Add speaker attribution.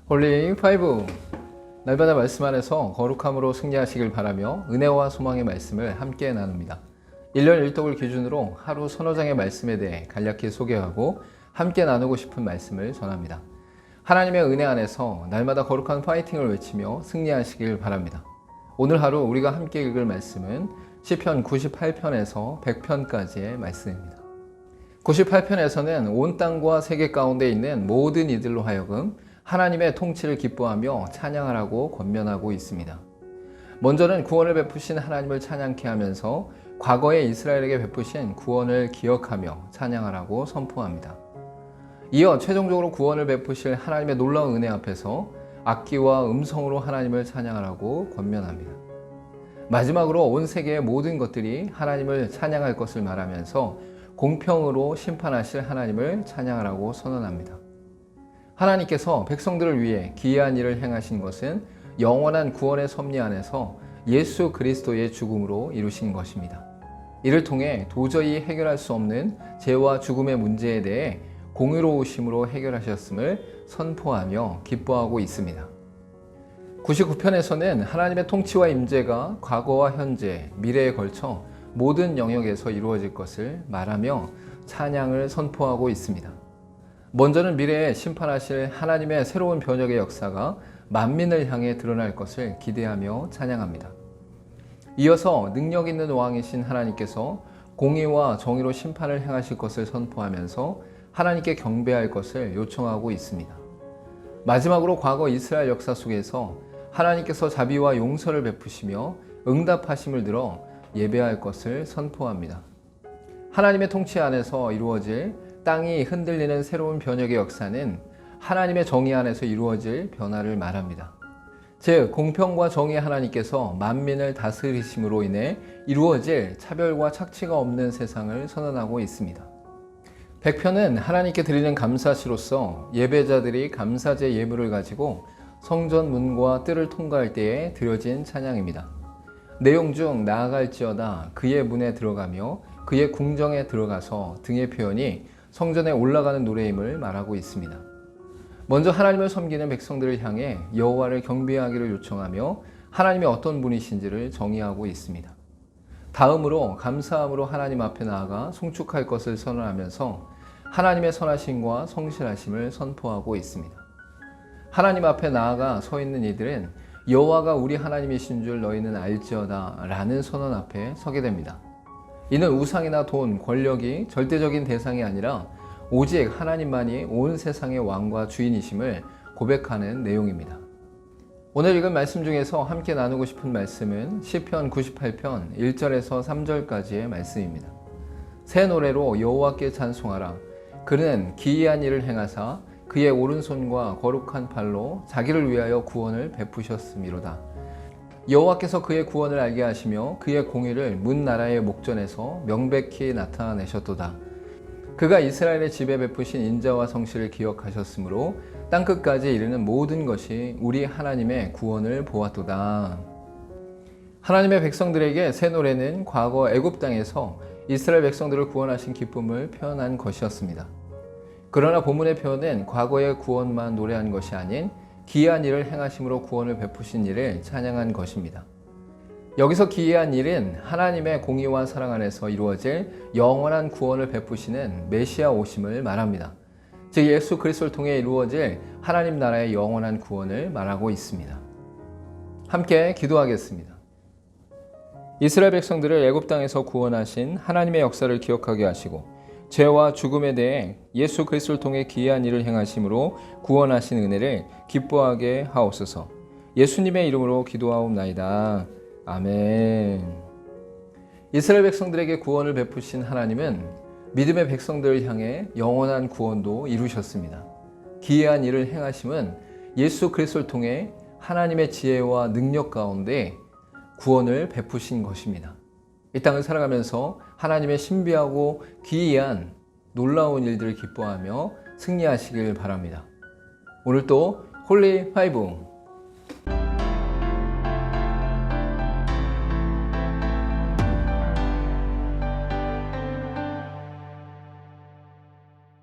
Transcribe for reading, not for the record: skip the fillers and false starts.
Speaker 1: 홀리 파이브, 날마다 말씀 안에서 거룩함으로 승리하시길 바라며 은혜와 소망의 말씀을 함께 나눕니다. 1년 1독을 기준으로 하루 서너 장의 말씀에 대해 간략히 소개하고 함께 나누고 싶은 말씀을 전합니다. 하나님의 은혜 안에서 날마다 거룩한 파이팅을 외치며 승리하시길 바랍니다. 오늘 하루 우리가 함께 읽을 말씀은 시편 98편에서 100편까지의 말씀입니다. 98편에서는 온 땅과 세계 가운데 있는 모든 이들로 하여금 하나님의 통치를 기뻐하며 찬양하라고 권면하고 있습니다. 먼저는 구원을 베푸신 하나님을 찬양케 하면서 과거에 이스라엘에게 베푸신 구원을 기억하며 찬양하라고 선포합니다. 이어 최종적으로 구원을 베푸실 하나님의 놀라운 은혜 앞에서 악기와 음성으로 하나님을 찬양하라고 권면합니다. 마지막으로 온 세계의 모든 것들이 하나님을 찬양할 것을 말하면서 공평으로 심판하실 하나님을 찬양하라고 선언합니다. 하나님께서 백성들을 위해 기이한 일을 행하신 것은 영원한 구원의 섭리 안에서 예수 그리스도의 죽음으로 이루신 것입니다. 이를 통해 도저히 해결할 수 없는 죄와 죽음의 문제에 대해 공의로우심으로 해결하셨음을 선포하며 기뻐하고 있습니다. 99편에서는 하나님의 통치와 임재가 과거와 현재, 미래에 걸쳐 모든 영역에서 이루어질 것을 말하며 찬양을 선포하고 있습니다. 먼저는 미래에 심판하실 하나님의 새로운 변혁의 역사가 만민을 향해 드러날 것을 기대하며 찬양합니다. 이어서 능력 있는 왕이신 하나님께서 공의와 정의로 심판을 행하실 것을 선포하면서 하나님께 경배할 것을 요청하고 있습니다. 마지막으로 과거 이스라엘 역사 속에서 하나님께서 자비와 용서를 베푸시며 응답하심을 들어 예배할 것을 선포합니다. 하나님의 통치 안에서 이루어질 땅이 흔들리는 새로운 변혁의 역사는 하나님의 정의 안에서 이루어질 변화를 말합니다. 즉, 공평과 정의 하나님께서 만민을 다스리심으로 인해 이루어질 차별과 착취가 없는 세상을 선언하고 있습니다. 100편은 하나님께 드리는 감사시로서 예배자들이 감사제 예물을 가지고 성전 문과 뜰을 통과할 때에 드려진 찬양입니다. 내용 중 나아갈지어다 그의 문에 들어가며 그의 궁정에 들어가서 등의 표현이 성전에 올라가는 노래임을 말하고 있습니다. 먼저 하나님을 섬기는 백성들을 향해 여호와를 경배하기를 요청하며 하나님이 어떤 분이신지를 정의하고 있습니다. 다음으로 감사함으로 하나님 앞에 나아가 송축할 것을 선언하면서 하나님의 선하심과 성실하심을 선포하고 있습니다. 하나님 앞에 나아가 서 있는 이들은 여호와가 우리 하나님이신 줄 너희는 알지어다 라는 선언 앞에 서게 됩니다. 이는 우상이나 돈, 권력이 절대적인 대상이 아니라 오직 하나님만이 온 세상의 왕과 주인이심을 고백하는 내용입니다. 오늘 읽은 말씀 중에서 함께 나누고 싶은 말씀은 시편 98편 1절에서 3절까지의 말씀입니다. 새 노래로 여호와께 찬송하라. 그는 기이한 일을 행하사 그의 오른손과 거룩한 팔로 자기를 위하여 구원을 베푸셨음이로다. 여호와께서 그의 구원을 알게 하시며 그의 공의를 문 나라의 목전에서 명백히 나타내셨도다. 그가 이스라엘의 집에 베푸신 인자와 성실을 기억하셨으므로 땅끝까지 이르는 모든 것이 우리 하나님의 구원을 보았도다. 하나님의 백성들에게 새 노래는 과거 애굽 땅에서 이스라엘 백성들을 구원하신 기쁨을 표현한 것이었습니다. 그러나 본문의 표현은 과거의 구원만 노래한 것이 아닌 기이한 일을 행하심으로 구원을 베푸신 일을 찬양한 것입니다. 여기서 기이한 일은 하나님의 공의와 사랑 안에서 이루어질 영원한 구원을 베푸시는 메시아 오심을 말합니다. 즉 예수 그리스도를 통해 이루어질 하나님 나라의 영원한 구원을 말하고 있습니다. 함께 기도하겠습니다. 이스라엘 백성들을 애굽 땅에서 구원하신 하나님의 역사를 기억하게 하시고 죄와 죽음에 대해 예수 그리스도를 통해 기이한 일을 행하심으로 구원하신 은혜를 기뻐하게 하옵소서. 예수님의 이름으로 기도하옵나이다. 아멘. 이스라엘 백성들에게 구원을 베푸신 하나님은 믿음의 백성들을 향해 영원한 구원도 이루셨습니다. 기이한 일을 행하심은 예수 그리스도를 통해 하나님의 지혜와 능력 가운데 구원을 베푸신 것입니다. 이 땅을 살아가면서 하나님의 신비하고 기이한 놀라운 일들을 기뻐하며 승리하시길 바랍니다. 오늘도 홀리 파이브